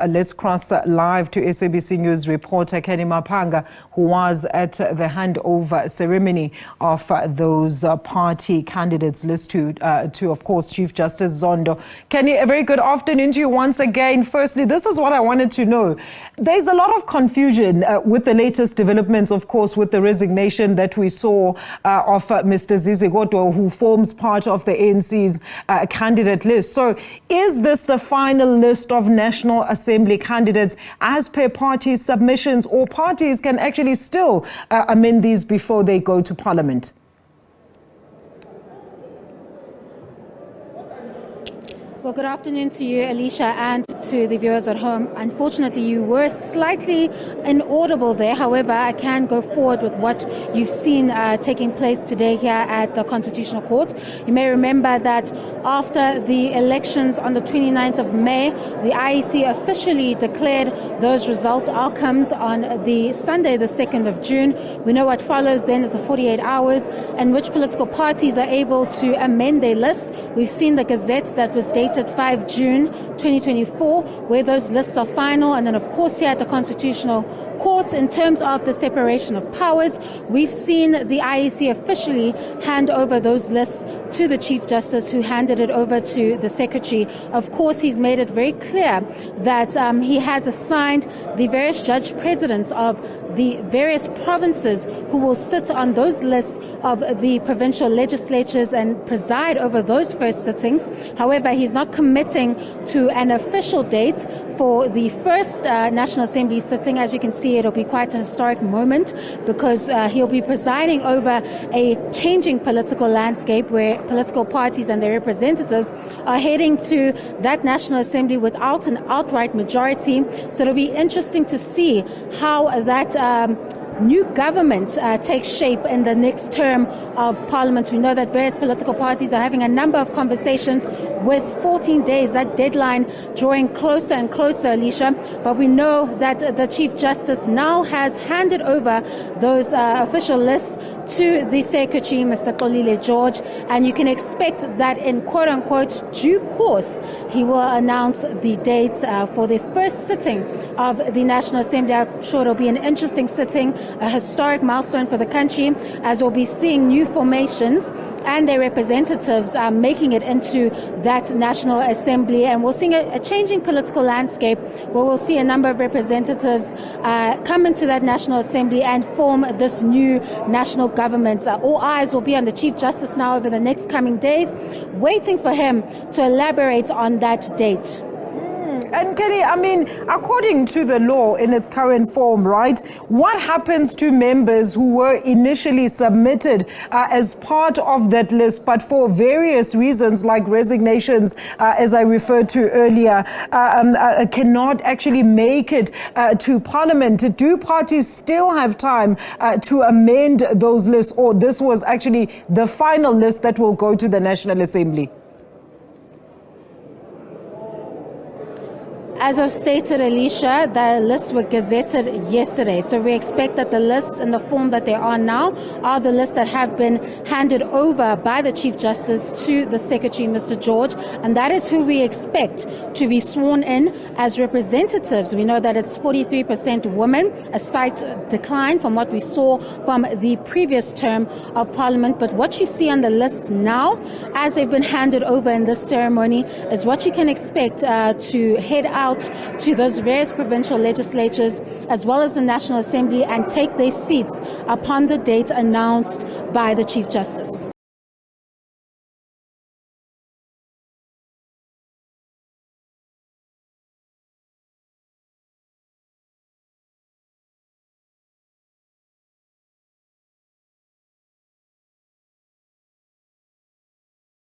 let's cross live to SABC News reporter Canny Maphanga, who was at the handover ceremony of those party candidates list to, of course, Chief Justice Zondo. Canny, a very good afternoon to you once again. Firstly, this is what I wanted to know. There's a lot of confusion with the latest developments, of course, with the resignation that we saw of Mr. Zizigodwa, who forms part of the ANC's candidate list. So is this the final list of National Assembly candidates as per party submissions, or parties can actually still amend these before they go to Parliament? Well, good afternoon to you, Alicia, and to the viewers at home. Unfortunately, you were slightly inaudible there. However, I can go forward with what you've seen taking place today here at the Constitutional Court. You may remember that after the elections on the 29th of May, the IEC officially declared those result outcomes on the Sunday, the 2nd of June. We know what follows then is the 48 hours in which political parties are able to amend their lists. We've seen the Gazette that was dated 5 June 2024, where those lists are final. And then, of course, here at the Constitutional Court, in terms of the separation of powers, we've seen the IEC officially hand over those lists to the Chief Justice, who handed it over to the Secretary. Of course, he's made it very clear that he has assigned the various judge presidents of the various provinces who will sit on those lists of the provincial legislatures and preside over those first sittings. However, he's not committing to an official date for the first National Assembly sitting. As you can see, it'll be quite a historic moment because he'll be presiding over a changing political landscape where political parties and their representatives are heading to that National Assembly without an outright majority. So it'll be interesting to see how that new government takes shape in the next term of Parliament. We know that various political parties are having a number of conversations with 14 days, that deadline drawing closer and closer, Alicia. But we know that the Chief Justice now has handed over those official lists to the Secretary, Mr. Xolile George, and you can expect that in quote-unquote due course, he will announce the dates for the first sitting of the National Assembly. I'm sure it'll be an interesting sitting, a historic milestone for the country, as we'll be seeing new formations and their representatives making it into that National Assembly. And we'll see a changing political landscape where we'll see a number of representatives come into that National Assembly and form this new national government. All eyes will be on the Chief Justice now over the next coming days, waiting for him to elaborate on that date. And Canny, I mean, according to the law in its current form, right, what happens to members who were initially submitted as part of that list, but for various reasons like resignations, as I referred to earlier, cannot actually make it to Parliament? Do parties still have time to amend those lists, or this was actually the final list that will go to the National Assembly? As I've stated, Alicia, the lists were gazetted yesterday. So we expect that the lists in the form that they are now are the lists that have been handed over by the Chief Justice to the Secretary, Mr. George. And that is who we expect to be sworn in as representatives. We know that it's 43% women, a slight decline from what we saw from the previous term of Parliament. But what you see on the list now, as they've been handed over in this ceremony, is what you can expect to head out to those various provincial legislatures as well as the National Assembly and take their seats upon the date announced by the Chief Justice.